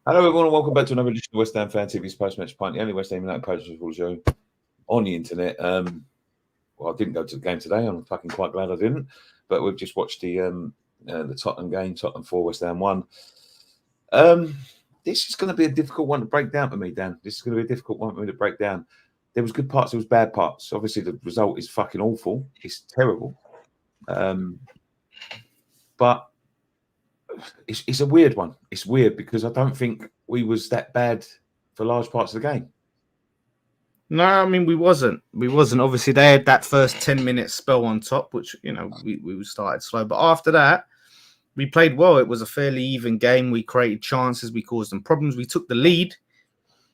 Hello, everyone, and welcome back to another edition of West Ham Fan TV's post-match Pint, the only West Ham United post-match show on the internet. Well, I didn't go to the game today. I'm fucking quite glad I didn't. But we've just watched the Tottenham game, Tottenham 4, West Ham 1. This is going to be a difficult one to break down for me, Dan. This is going to be a difficult one for me to break down. There was good parts, there was bad parts. Obviously, the result is fucking awful. It's terrible. But it's a weird one. It's weird because I don't think we was that bad for large parts of the game. No, I mean we wasn't. Obviously, they had that first 10-minute spell on top, which we started slow. But after that, we played well. It was a fairly even game. We created chances. We caused them problems. We took the lead.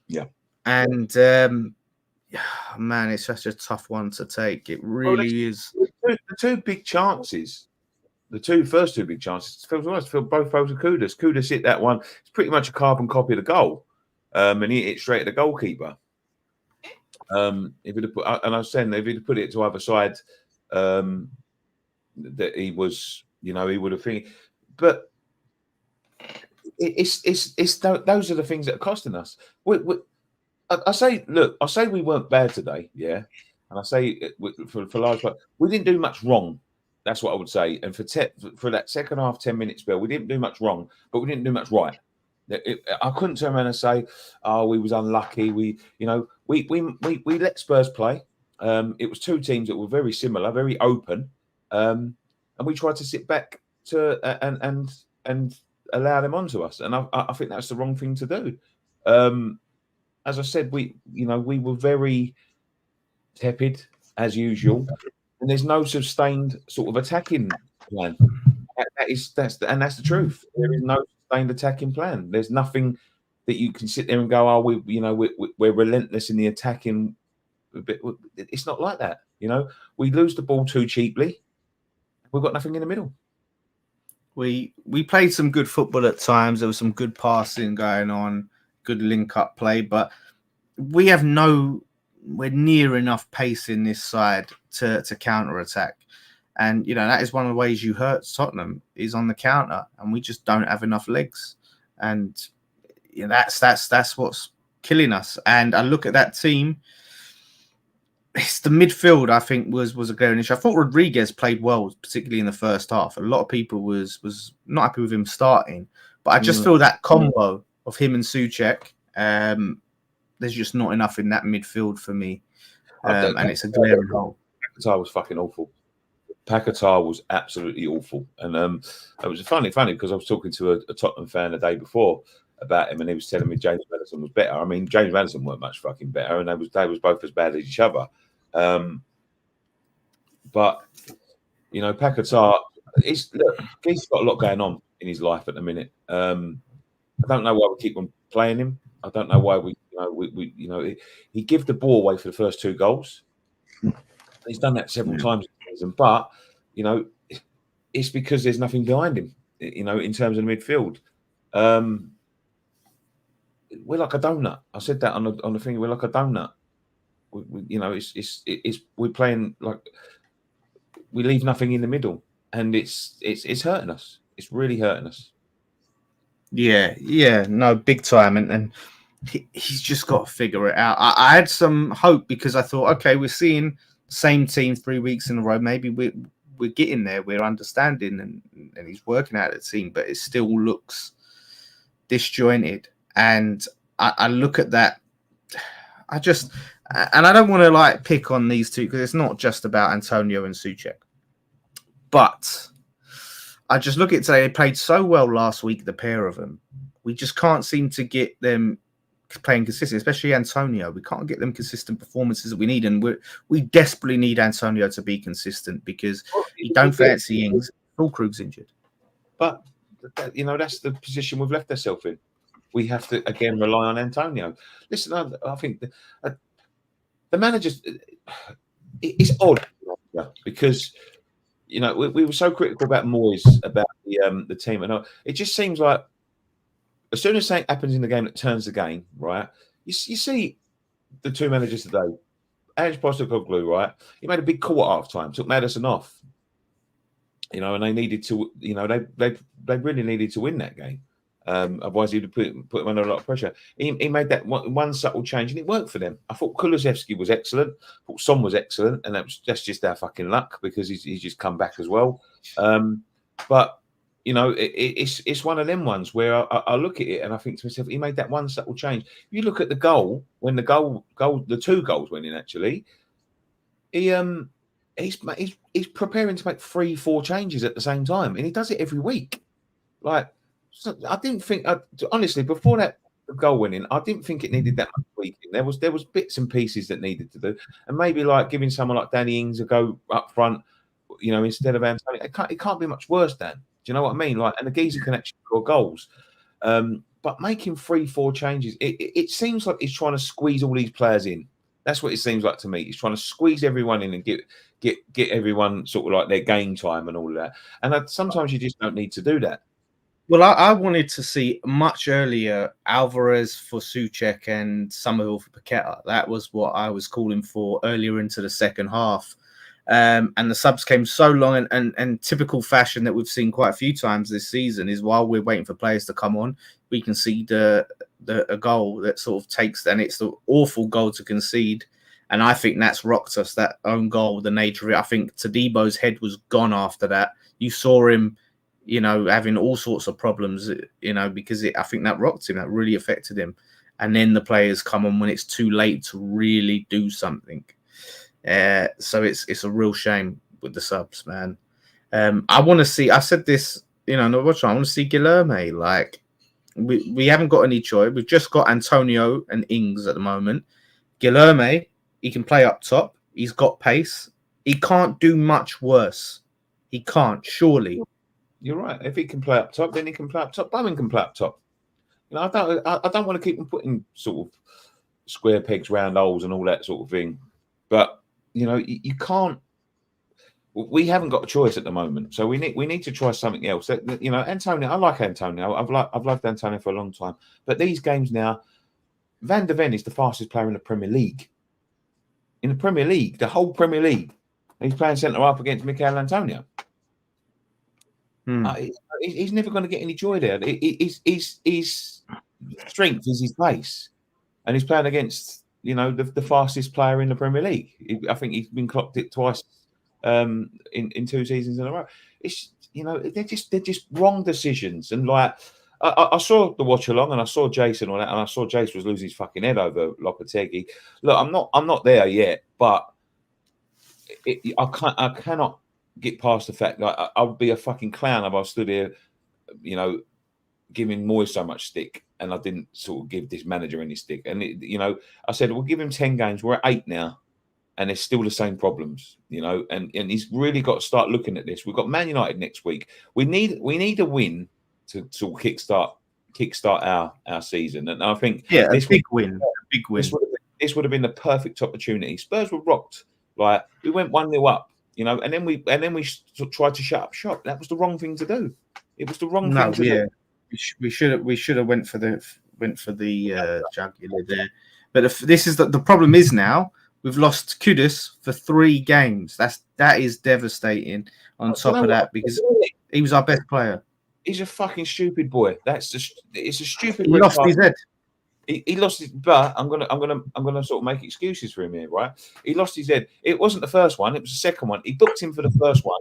Yeah. And man, it's such a tough one to take. It really is. The two big chances. The first two big chances, both fell to Kudus. Kudus hit that one. It's pretty much a carbon copy of the goal, and he hit straight at the goalkeeper. If he'd have put, and I was saying, if he'd put it to either side, that he was, he would have think. But it's those are the things that are costing us. I say we weren't bad today, yeah, and I say for large part we didn't do much wrong. That's what I would say. And for that second half, 10-minute spell, we didn't do much wrong, but we didn't do much right. I couldn't turn around and say, "Oh, we was unlucky." We let Spurs play. It was two teams that were very similar, very open, and we tried to sit back and allow them onto us. And I think that's the wrong thing to do. As I said, we were very tepid as usual. And there's no sustained sort of attacking plan. That's the truth. There is no sustained attacking plan. There's nothing that you can sit there and go, "Oh, we're relentless in the attacking." It's not like that. We lose the ball too cheaply. We've got nothing in the middle. We played some good football at times. There was some good passing going on, good link-up play, but we have we're near enough pace in this side to counter attack, and that is one of the ways you hurt Tottenham is on the counter, and we just don't have enough legs, and that's what's killing us. And I look at that team. It's the midfield. I think was a glaring issue. I thought Rodriguez played well, particularly in the first half. A lot of people was not happy with him starting, but I just feel that combo of him and Souček. There's just not enough in that midfield for me, and it's a glaring hole. Paquetá was fucking awful. Paquetá was absolutely awful, and it was funny because I was talking to a Tottenham fan the day before about him, and he was telling me James Maddison was better. I mean, James Maddison weren't much fucking better, and they was both as bad as each other. But Paquetá, he's got a lot going on in his life at the minute. I don't know why we keep on playing him. I don't know why he gave the ball away for the first two goals. He's done that several times this season, but it's because there's nothing behind him. In terms of the midfield, we're like a donut. I said that on the thing. We're like a donut. We're playing like we leave nothing in the middle, and it's hurting us. It's really hurting us. Yeah, no, big time, and he's just got to figure it out. I had some hope because I thought, okay, we're seeing the same team 3 weeks in a row. Maybe we're getting there. We're understanding, and he's working out the team, but it still looks disjointed. And I look at that. I don't want to pick on these two because it's not just about Antonio and Souček, but I just look at today. They played so well last week, the pair of them. We just can't seem to get them playing consistent, especially Antonio. We can't get them consistent performances that we need, and we desperately need Antonio to be consistent because you don't fancy Ings. Fulkrug's injured. But that's the position we've left ourselves in. We have to again rely on Antonio. Listen, I think the manager's it's odd because we were so critical about Moyes, about the team, and it just seems like as soon as something happens in the game that turns the game, right? You see the two managers today. Ange Postecoglou, right? He made a big call at half time, took Maddison off. And they needed to, they really needed to win that game. Otherwise, he'd put him under a lot of pressure. He made that one subtle change, and it worked for them. I thought Kulusevski was excellent. I thought Son was excellent, and that's just our fucking luck because he's just come back as well. But you know, it's one of them ones where I look at it and I think to myself, he made that one subtle change. If you look at the goal, when the 2 goals went in, actually, he's preparing to make 3-4 changes at the same time, and he does it every week. Like, I didn't think, honestly, before that goal went in, I didn't think it needed that much tweaking. There was bits and pieces that needed to do, and maybe like giving someone like Danny Ings a go up front, you know, instead of Antonio. It can't be much worse, Dan. Do you know what I mean? Like, and the geezer can actually score goals. But making 3-4 changes, it seems like he's trying to squeeze all these players in. That's what it seems like to me. He's trying to squeeze everyone in and get everyone sort of like their game time and all of that. And sometimes you just don't need to do that. Well, I wanted to see much earlier Alvarez for Souček and Summerhill for Paqueta. That was what I was calling for earlier into the second half. And the subs came so long, and typical fashion that we've seen quite a few times this season is while we're waiting for players to come on, we concede a goal that sort of takes, and it's the awful goal to concede. And I think that's rocked us, that own goal, the nature of it. I think Tadebo's head was gone after that. You saw him, you know, having all sorts of problems, you know, because I think that rocked him, that really affected him. And then the players come on when it's too late to really do something. So it's a real shame with the subs, man. I want to see, I said this, you know, no, I want to see Guilherme. Like, we haven't got any choice. We've just got Antonio and Ings at the moment. Guilherme, he can play up top. He's got pace. He can't do much worse. He can't, surely. You're right. If he can play up top, then he can play up top. Bowen can play up top. You know, I don't want to keep him putting sort of square pegs, round holes, and all that sort of thing. But you know, you can't. We haven't got a choice at the moment, so we need to try something else. You know, Antonio. I like Antonio. I've loved Antonio for a long time. But these games now, Van de Ven is the fastest player in the Premier League. In the Premier League, the whole Premier League, he's playing centre up against Mikel Antonio. He's never going to get any joy there. His strength is his pace, and he's playing against, you know, the fastest player in the Premier League. I think he's been clocked it twice in 2 seasons in a row. It's, you know, they're just wrong decisions. And like I saw the watch along, and I saw Jason on that, and I saw Jason was losing his fucking head over Lopetegui. Look, I'm not there yet, but I cannot get past the fact that I would be a fucking clown if I stood here, you know, giving Moyes so much stick, and I didn't sort of give this manager any stick. And you know, I said we'll give him 10 games. We're at 8 now, and it's still the same problems, you know. And he's really got to start looking at this. We've got Man United next week. We need a win to kickstart our season. And I think a big win. This would have been the perfect opportunity. Spurs were rocked. Like, we went 1-0 up, you know, and then we tried to shut up shop. That was the wrong thing to do. It was the wrong thing to do. We should have went for the jugular there. But this is the problem is now we've lost Kudus for 3 games. That is devastating. On top of that, because he was our best player. He's a fucking stupid boy. It's a stupid. He lost his head. He lost his, but I'm gonna sort of make excuses for him here, right? He lost his head. It wasn't the first one; it was the second one. He booked him for the first one,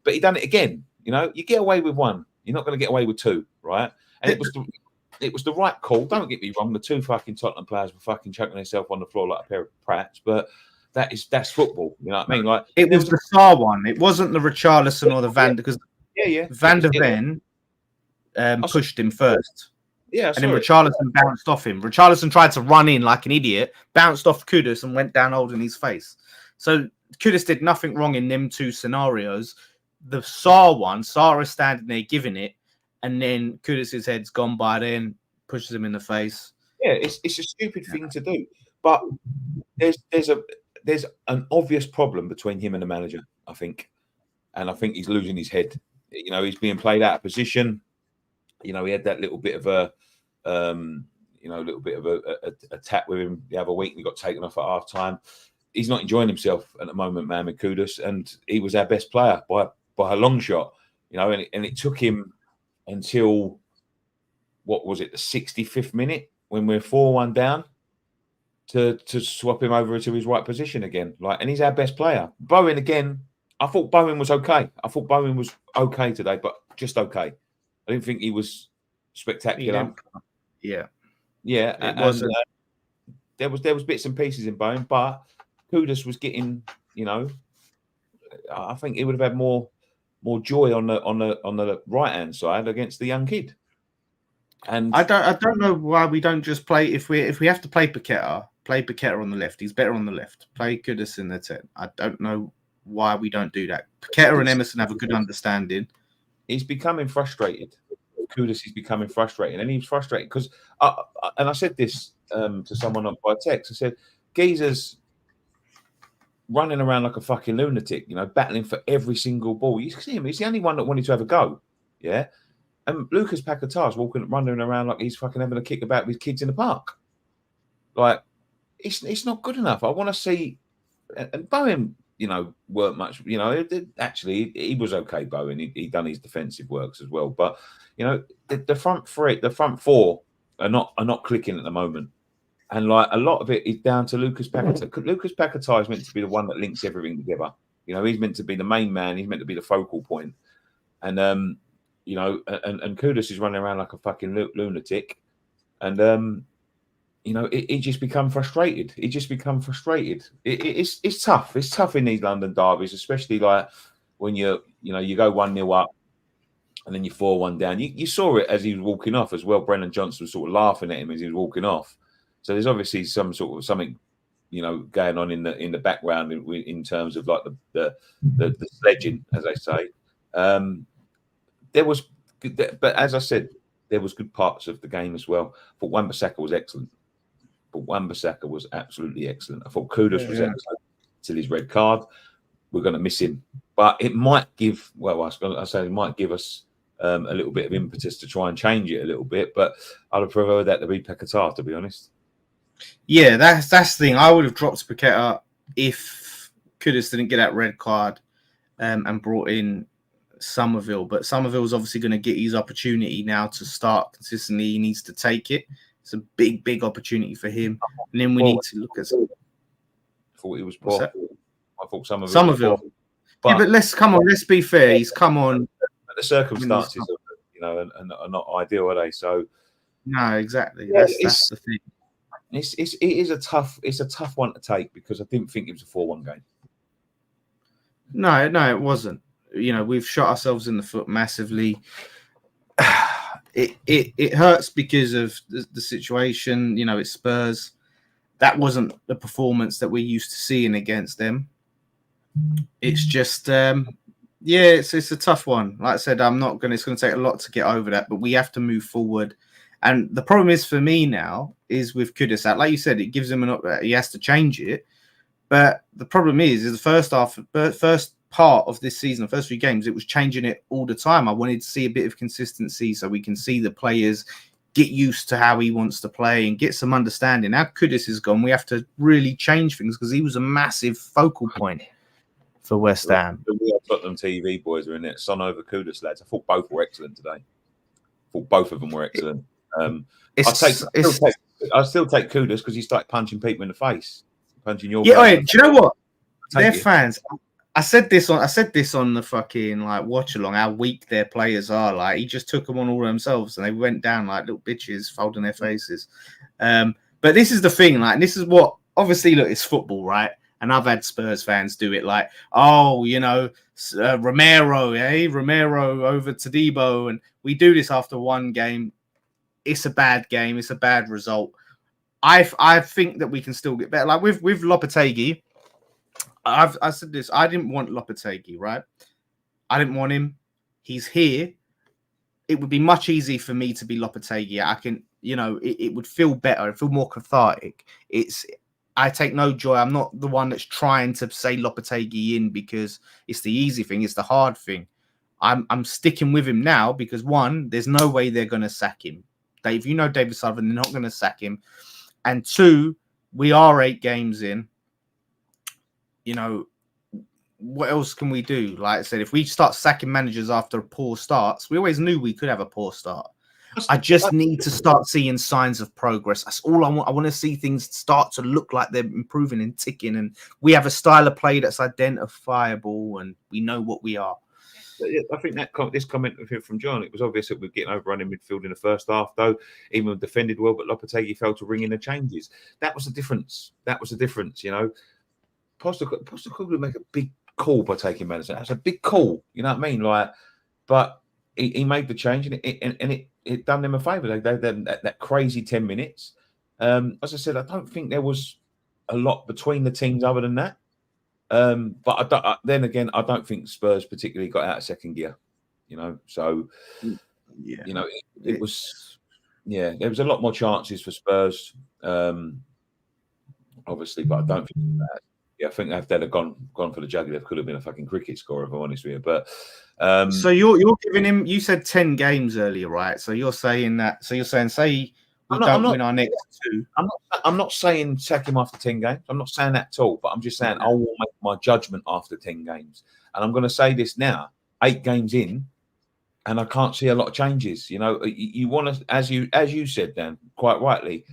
but he done it again. You know, you get away with 1, you're not going to get away with 2, right? And it was the right call. Don't get me wrong; the 2 fucking Tottenham players were fucking chucking themselves on the floor like a pair of prats, but that's football. You know what I mean? Like, it was the Sarr one. It wasn't the Richarlison or the Van, because Van de Ven pushed him first. Yeah, and then Richarlison bounced off him. Richarlison tried to run in like an idiot, bounced off Kudus and went down holding his face. So Kudus did nothing wrong in them 2 scenarios. The Sarr one, Sarr is standing there giving it, and then Kudus' head's gone by then, pushes him in the face. Yeah, it's a stupid thing to do. But there's an obvious problem between him and the manager, I think. And I think he's losing his head. You know, he's being played out of position. You know, he had that little bit of a tap with him the other week. We got taken off at half time. He's not enjoying himself at the moment, man, with Kudus, and he was our best player by a long shot. You know, and it took him until what was it, the 65th minute when we're 4-1 down to swap him over to his right position again. And he's our best player. Bowen again. I thought Bowen was okay. I thought Bowen was okay today, but just okay. I didn't think he was spectacular. Yeah, it wasn't. There was bits and pieces in Bowen, but Kudus was getting, I think he would have had more joy on the right hand side against the young kid. And I don't know why we don't just play if we have to play Paqueta on the left. He's better on the left. Play Kudus in the 10. I don't know why we don't do that. Paqueta and Emerson have a good understanding. He's becoming frustrated. Kudus is becoming frustrated, and he's frustrated because, and I said this to someone by text. I said, Geezer's running around like a fucking lunatic, battling for every single ball. You see him; he's the only one that wanted to have a go. Yeah, and Lucas Paqueta's running around like he's fucking having a kick about with kids in the park. It's not good enough. I want to see, and Bowen, weren't much. Actually, he was okay. Bowen, he done his defensive works as well. But the front three, the front four are not clicking at the moment, and a lot of it is down to Lucas Paqueta. Lucas Paqueta is meant to be the one that links everything together. He's meant to be the main man. He's meant to be the focal point, and and Kudus is running around like a fucking lunatic, and he just become frustrated. It's tough. It's tough in these London derbies, especially when you go 1-0 up and then you're 4-1 down. You saw it as he was walking off as well. Brennan Johnson was sort of laughing at him as he was walking off. So there's obviously some sort of something going on in the background in terms of the sledging, as they say. There was, but as I said, there was good parts of the game as well. I thought Wan-Bissaka was excellent. But Wan-Bissaka was absolutely excellent. I thought Kudus was excellent till his red card. We're going to miss him, but it might give. Well, it might give us a little bit of impetus to try and change it a little bit. But I'd have preferred that to be Paqueta, to be honest. Yeah, that's the thing. I would have dropped Paqueta if Kudus didn't get that red card and brought in Somerville. But Somerville's obviously going to get his opportunity now to start consistently. He needs to take it. It's a big opportunity for him. And then we need to look at. I thought he was poor. I thought Somerville. But let's be fair. He's come on. The circumstances, are not ideal, are they? So no, exactly. That's the thing. It is a tough one to take because I didn't think it was a 4-1 game. No, it wasn't. We've shot ourselves in the foot massively. It hurts because of the situation. It's Spurs. That wasn't the performance that we're used to seeing against them. It's just, it's a tough one. Like I said, it's going to take a lot to get over that, but we have to move forward. And the problem is for me now is with Kudus out. Like you said, it gives him he has to change it. But the problem is the first part of this season, the first few games, it was changing it all the time. I wanted to see a bit of consistency so we can see the players get used to how he wants to play and get some understanding. Now Kudus is gone, we have to really change things because he was a massive focal point for West Ham. The Tottenham TV boys are in it. Son over Kudus, lads. I thought both were excellent today. I thought both of them were excellent. I still take Kudus because he started punching people in the face, punching your. Yeah, do you know what? Their fans. I said this on the fucking watch along. How weak their players are. He just took them on all themselves, and they went down like little bitches, folding their faces. But this is the thing. This is what obviously look. It's football, right? And I've had Spurs fans do it Romero, Romero over Todibo, and we do this after one game. It's a bad game. It's a bad result. I think that we can still get better. With Lopetegui. I said this. I didn't want Lopetegui, right? I didn't want him. He's here. It would be much easier for me to be Lopetegui. I can, it would feel better. It feel more cathartic. I take no joy. I'm not the one that's trying to say Lopetegui in because it's the easy thing. It's the hard thing. I'm sticking with him now because one, there's no way they're going to sack him. Dave, David Sullivan, they're not going to sack him. And two, we are 8 games in. What else can we do? Like I said, if we start sacking managers after poor starts, we always knew we could have a poor start. I just need to start seeing signs of progress. That's all I want. I want to see things start to look like they're improving and ticking, and we have a style of play that's identifiable, and we know what we are. I think that this comment from John, it was obvious that we're getting overrun in midfield in the first half, though. Even defended well, but Lopetegui failed to ring in the changes. That was the difference. Postecoglou make a big call by taking Madison. That's a big call. You know what I mean? But he made the change, and it done them a favour. They that crazy 10 minutes. As I said, I don't think there was a lot between the teams other than that. But then again, I don't think Spurs particularly got out of second gear. So Yeah, it was. Yeah, there was a lot more chances for Spurs, obviously, but I don't think that. Yeah, I think if they'd have gone for the jugular, it could have been a fucking cricket score, if I'm honest with you. But so you're giving him. You said 10 games earlier, right? So you're saying that. So you're saying, say we don't win our next two. I'm not saying sack him after 10 games. I'm not saying that at all. But I'm just saying I will make my judgment after 10 games. And I'm going to say this now: 8 games in, and I can't see a lot of changes. You want to, as you said, Dan, quite rightly,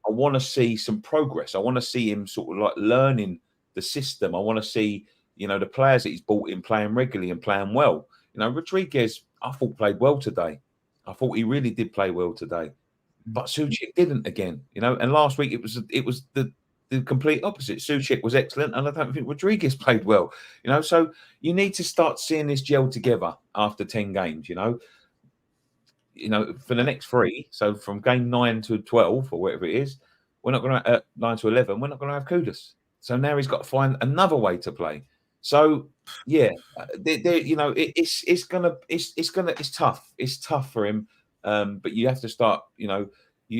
I want to see some progress. I want to see him sort of like learning the system. I want to see, the players that he's brought in playing regularly and playing well. Rodriguez, I thought played well today. I thought he really did play well today, but Souček didn't again. And last week it was the complete opposite. Souček was excellent, and I don't think Rodriguez played well. So you need to start seeing this gel together after 10 games. For the next 3. So from game 9 to 12 or whatever it is, we're not going to 9 to 11. We're not going to have Kudus. So now he's got to find another way to play. So yeah, it's tough. It's tough for him. But you have to start. You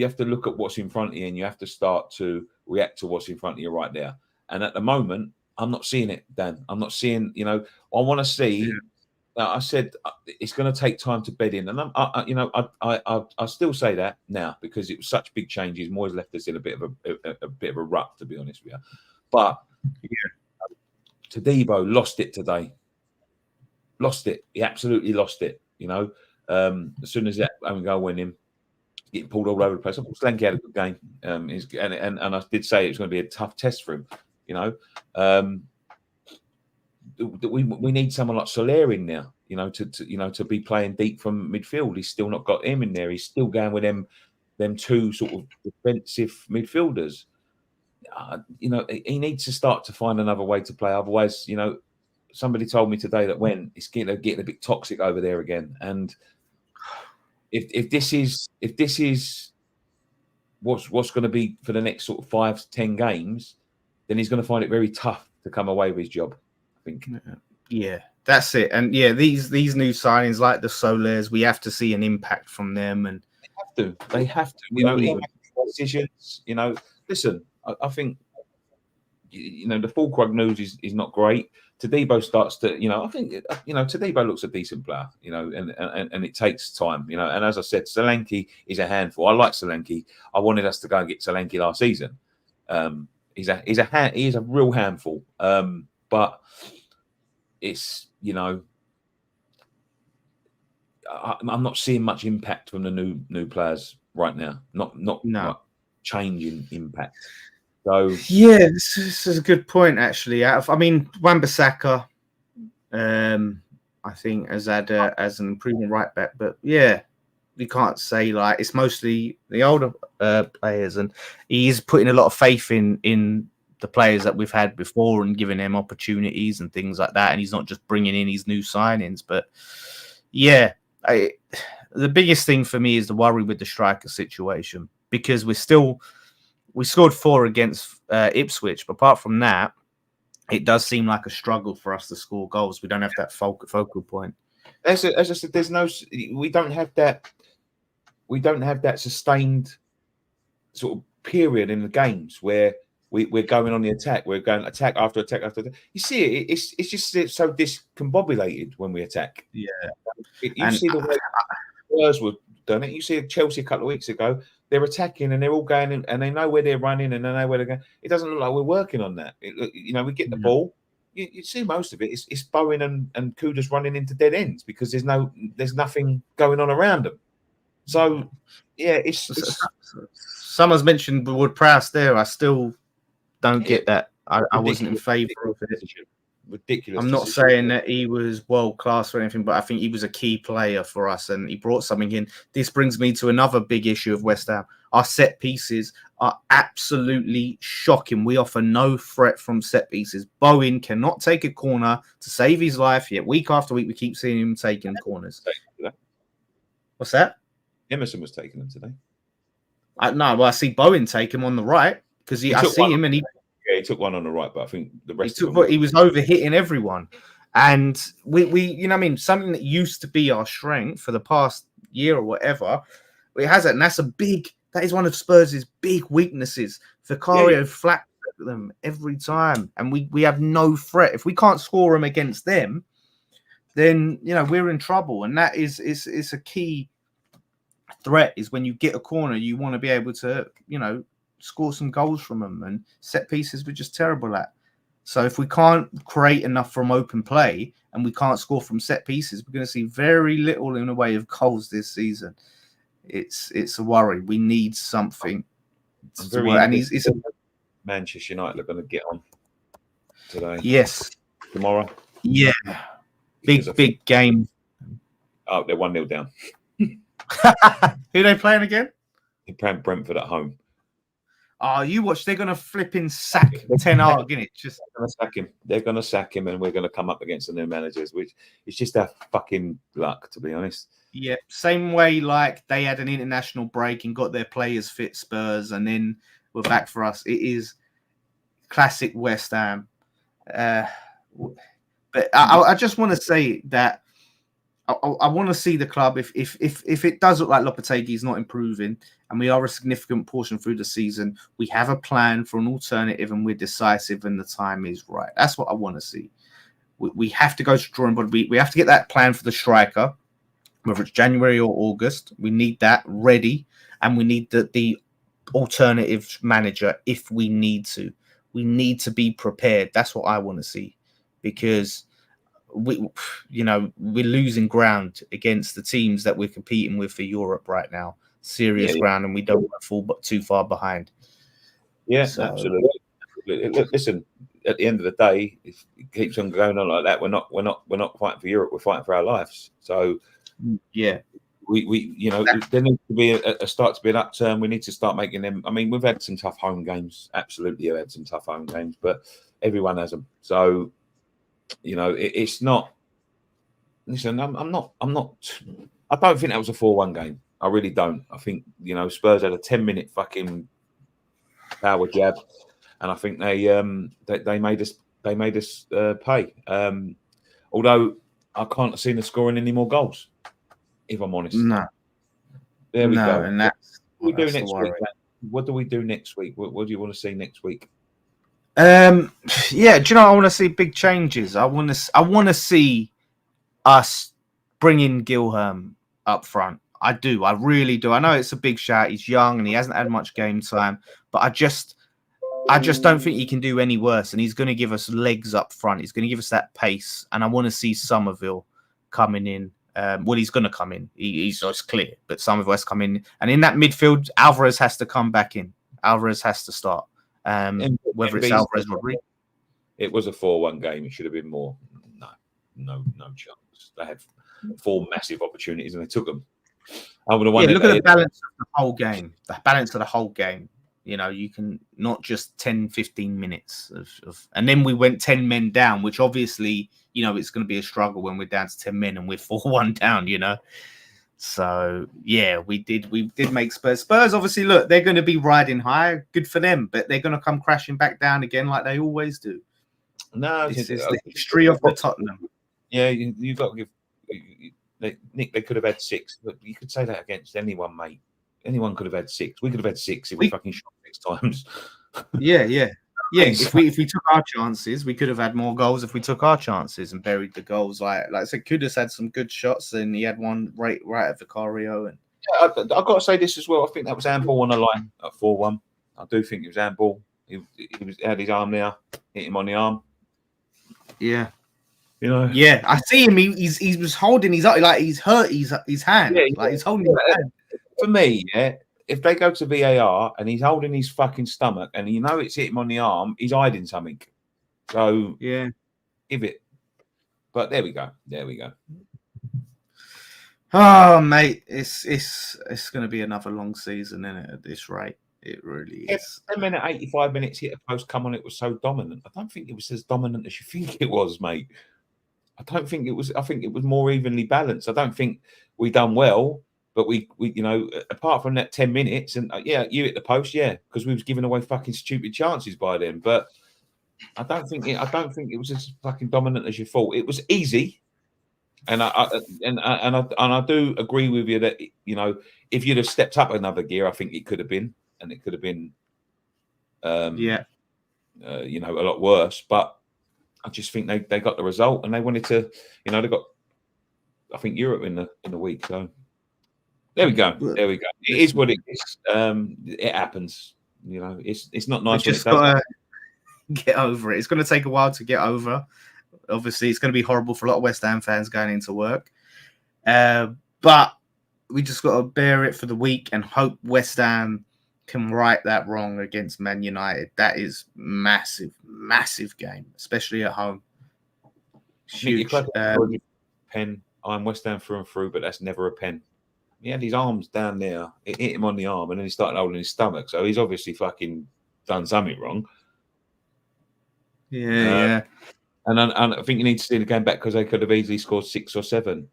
have to look at what's in front of you, and you have to start to react to what's in front of you right there. And at the moment, I'm not seeing it, Dan. I'm not seeing. I want to see. Yeah. I said it's going to take time to bed in, and I still say that now because it was such big changes. Moyes left us in a bit of a rut, to be honest with you. But Todibo lost it today. Lost it. He absolutely lost it. As soon as that own goal went in, getting pulled all over the place. I thought Slanky had a good game. And I did say it was going to be a tough test for him. We need someone like Soler in there. To be playing deep from midfield. He's still not got him in there. He's still going with them 2 sort of defensive midfielders. He needs to start to find another way to play. Otherwise, somebody told me today that it's getting a bit toxic over there again. And if this is what's going to be for the next sort of 5 to 10 games, then he's going to find it very tough to come away with his job, I think. Yeah, that's it. And yeah, these new signings like the Solers, we have to see an impact from them. And they have to. Decisions. Listen. I think, the Fulkrug news is not great. Todibo starts to, I think, Todibo looks a decent player, and it takes time, And as I said, Solanke is a handful. I like Solanke. I wanted us to go and get Solanke last season. He is a real handful. But it's, I'm not seeing much impact from the new players right now. Not like changing impact. So yeah, this is a good point actually. Wan-Bissaka, I think has had as an improving right back, but yeah, you can't say like it's mostly the older players, and he's putting a lot of faith in the players that we've had before and giving them opportunities and things like that. And he's not just bringing in these new signings, but yeah, the biggest thing for me is the worry with the striker situation because we scored 4 against Ipswich, but apart from that, it does seem like a struggle for us to score goals. We don't have that focal point. As I said, we don't have that sustained sort of period in the games where we're going on the attack. We're going attack after attack after attack. You see it. It's just so discombobulated when we attack. Yeah, you see the way Spurs were done it. You see Chelsea a couple of weeks ago. They're attacking and they're all going in, and they know where they're running and they know where they're going. It doesn't look like we're working on that. We get the ball. You see most of it. It's Bowen and Kudus running into dead ends because there's nothing going on around them. So yeah, it's Someone's mentioned Wood Prowse there. I still don't get that. I wasn't in ridiculous favour of it. decision. Ridiculous. I'm not decision. saying that he was world class or anything, but I think he was a key player for us and he brought something in. This brings me to another big issue of West Ham. Our set pieces are absolutely shocking. We offer no threat from set pieces. Bowen cannot take a corner to save his life, yet week after week we keep seeing him taking corners. What's that? Emerson was taking them today. I see Bowen take him on the right because I see him and he took one on the right, but I think the rest he was over hitting everyone. And we you know what I mean, something that used to be our strength for the past year or whatever, it has it, and that is one of Spurs' big weaknesses. Vicario flat them every time, and we have no threat. If we can't score them against them, then we're in trouble, and that is a key threat. Is when you get a corner, you want to be able to score some goals from them, and set pieces we're just terrible at. So if we can't create enough from open play and we can't score from set pieces, we're going to see very little in the way of goals this season. It's a worry. We need something. Manchester United are going to get on today. Yes. Tomorrow. Yeah. Big game. Oh, they're 1-0 down. Who are they playing again? They're playing Brentford at home. Oh, you watch. They're going to flipping sack Ten Hag, innit? They're going to sack him. They're going to sack him, and we're going to come up against the new managers, which is just our fucking luck, to be honest. Yeah, same way like they had an international break and got their players fit, Spurs, and then we're back for us. It is classic West Ham. But I just want to say that I want to see the club if it does look like Lopetegui is not improving and we are a significant portion through the season, we have a plan for an alternative and we're decisive and the time is right. That's what I want to see. We have to go to drawing board. We have to get that plan for the striker, whether it's January or August. We need that ready, and we need the alternative manager if we need to. We need to be prepared. That's what I want to see, because we're losing ground against the teams that we're competing with for Europe right now. Serious ground, and we don't want to fall too far behind. Yes, absolutely. Listen, at the end of the day, if it keeps on going on like that, we're not fighting for Europe. We're fighting for our lives. So yeah, we there needs to be a start to be an upturn. We need to start making them. I mean, we've had some tough home games. Absolutely, we've had some tough home games, but everyone has them. So it's not. Listen, I'm not. I don't think that was a 4-1 game. I really don't. I think Spurs had a 10-minute fucking power jab, and I think they made us pay. Although I can't see them scoring any more goals, if I'm honest. No. There we go. And that's what do we do next week? What do we do next week? What do you want to see next week? Yeah, do you know? I want to see big changes. I want to see us bringing Gilham up front. I do. I really do. I know it's a big shout. He's young and he hasn't had much game time, but I just don't think he can do any worse. And he's going to give us legs up front. He's going to give us that pace. And I want to see Somerville coming in. He's going to come in. He's just clear. But Somerville has come in. And in that midfield, Alvarez has to come back in. Alvarez has to start. Whether it's Alvarez or Rodriguez. It was a 4-1 game. It should have been more. No chance. They had 4 massive opportunities and they took them. Look at the balance of the whole game. The balance of the whole game. You can not just 10, 15 minutes of and then we went 10 men down, which obviously, it's going to be a struggle when we're down to 10 men and we're 4-1 down, So, yeah, we did make Spurs. Spurs, obviously, look, they're going to be riding high. Good for them, but they're going to come crashing back down again like they always do. No, this is the history of the Tottenham. Yeah, you've got to give... Nick, they could have had 6, but you could say that against anyone, mate. Anyone could have had 6. We could have had 6 if we fucking shot 6 times. Yeah. If we took our chances, we could have had more goals if we took our chances and buried the goals. Like I said, Kudus had some good shots, and he had one right at Vicario. And I've got to say this as well. I think that was handball on the line at 4-1. I do think it was handball. He had his arm there, hit him on the arm. Yeah. Yeah, I see him. He was holding his, like he's hurt his hand. Yeah, like he's holding his hand. for me, yeah, if they go to VAR and he's holding his fucking stomach and you know it's hit him on the arm, he's hiding something. So Yeah. give it. But there we go. There we go. Oh, mate, it's going to be another long season, isn't it? At this rate, it really is. 10 minutes, 85 minutes, hit a post, come on, it was so dominant. I don't think it was as dominant as you think it was, mate. I don't think it was. I think it was more evenly balanced. I don't think we done well, but we you know, apart from that 10 minutes, and yeah, you hit the post, yeah, because we was giving away fucking stupid chances by then. But I don't think it was as fucking dominant as you thought. It was easy. And I do agree with you that, you know, if you'd have stepped up another gear, I think it could have been, and it could have been, you know, a lot worse. But I just think they got the result, and they wanted to, you know, they got, I think, Europe in the week. So there we go. There we go. It is what it is. It happens. You know, it's not nice. Just gotta get over it. It's going to take a while to get over. Obviously, it's going to be horrible for a lot of West Ham fans going into work. But we just got to bear it for the week and hope West Ham can right that wrong against Man United. That is massive, massive game, especially at home. Huge. Pen. I'm West Ham through and through, but that's never a pen. He had his arms down there. It hit him on the arm, and then he started holding his stomach. So he's obviously fucking done something wrong. Yeah. And I think you need to see the game back because they could have easily scored 6 or 7.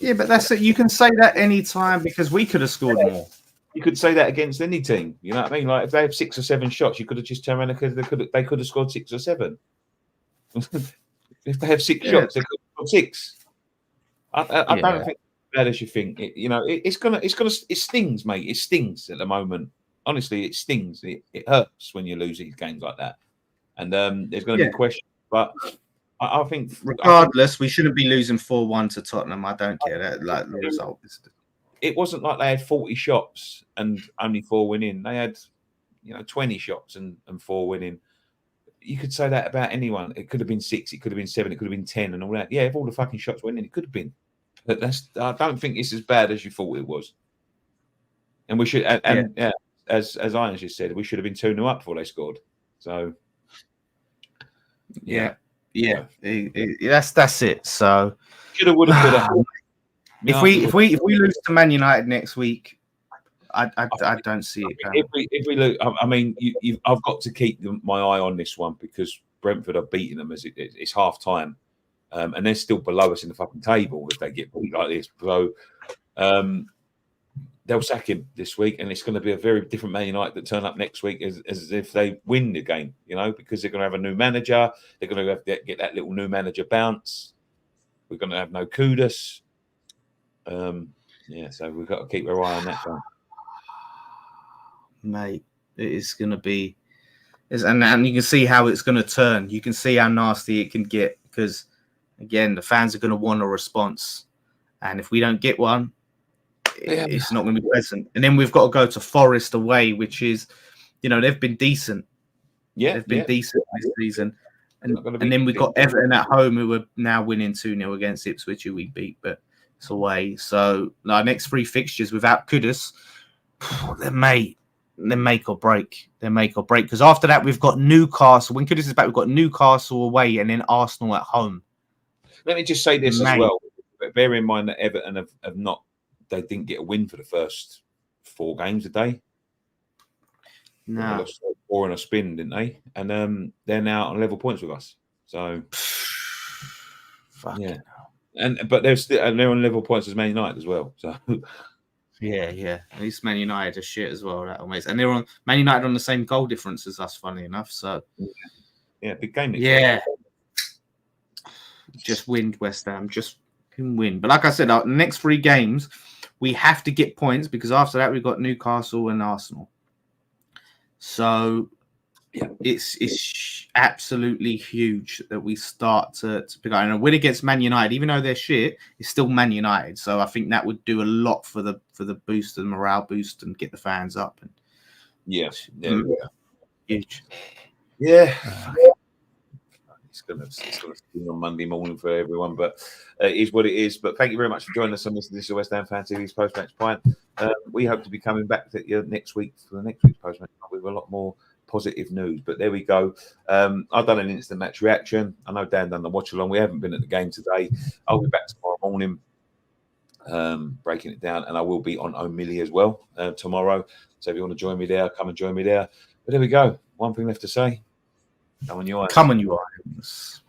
Yeah, but that's it. You can say that any time because we could have scored more. You could say that against any team. You know what I mean? Like if they have 6 or 7 shots, you could have just turned around and they could have scored 6 or 7. If they have 6 shots, they could have scored 6. I don't think it's bad as you think. It stings, mate. It stings at the moment. Honestly, it stings. It hurts when you lose these games like that. And there's going to be questions, but I think regardless, we shouldn't be losing 4-1 to Tottenham. I don't care that like the result. It wasn't like they had 40 shots and only 4 winning. They had, 20 shots and 4 winning. You could say that about anyone. It could have been 6, it could have been 7, it could have been 10, and all that. Yeah, if all the fucking shots went in, it could have been. But I don't think it's as bad as you thought it was. And we should, as Ian just said, we should have been 2-0 up before they scored. So. Yeah. That's it. So should have, would have, could have. If we lose to Man United next week, I don't see it going. If we lose, I mean, I've got to keep my eye on this one because Brentford are beating them as it's half time, and they're still below us in the fucking table if they get beat like this. So they'll sack him this week, and it's going to be a very different Man United that turn up next week as if they win the game, because they're going to have a new manager. They're going to have to get that little new manager bounce. We're going to have no Kudus. So we've got to keep our eye on that one. Mate, it is going to be... And you can see how it's going to turn. You can see how nasty it can get because, again, the fans are going to want a response. And if we don't get one, it's not going to be pleasant. And then we've got to go to Forest away, which is, they've been decent. Yeah, they've been decent this season. And then we've got Everton at home, who are now winning 2-0 against Ipswich, who we beat, but it's away. So our next 3 fixtures without Kudus, they're make or break. They're make or break. Because after that, we've got Newcastle. When Kudus is back, we've got Newcastle away and then Arsenal at home. Let me just say this as well. Bear in mind that Everton have not... They didn't get a win for the first 4 games a day. No. They lost 4 in a spin, didn't they? And they're now on level points with us. So, but they're on level points as Man United as well. So, yeah. At least Man United are shit as well. That almost, and they're on Man United on the same goal difference as us. Funny enough, so big game. Just win, West Ham. Just can win. But like I said, our next 3 games, we have to get points because after that we've got Newcastle and Arsenal. So it's absolutely huge that we start to pick up. And a win against Man United, even though they're shit, it's still Man United. So I think that would do a lot for the boost, the morale boost, and get the fans up. And huge. Yeah. gonna sting on Monday morning for everyone, but it is what it is. But thank you very much for joining us on this edition of West Ham Fan TV's Post Match Pint. We hope to be coming back to next week for the next week's Post Match Pint with a lot more positive news. But there we go. I've done an instant match reaction. I know Dan done the watch along. We haven't been at the game today. I'll be back tomorrow morning, breaking it down, and I will be on O'Milly as well tomorrow. So if you want to join me there, come and join me there. But there we go. One thing left to say. Come on, you eyes. Come on, you eyes.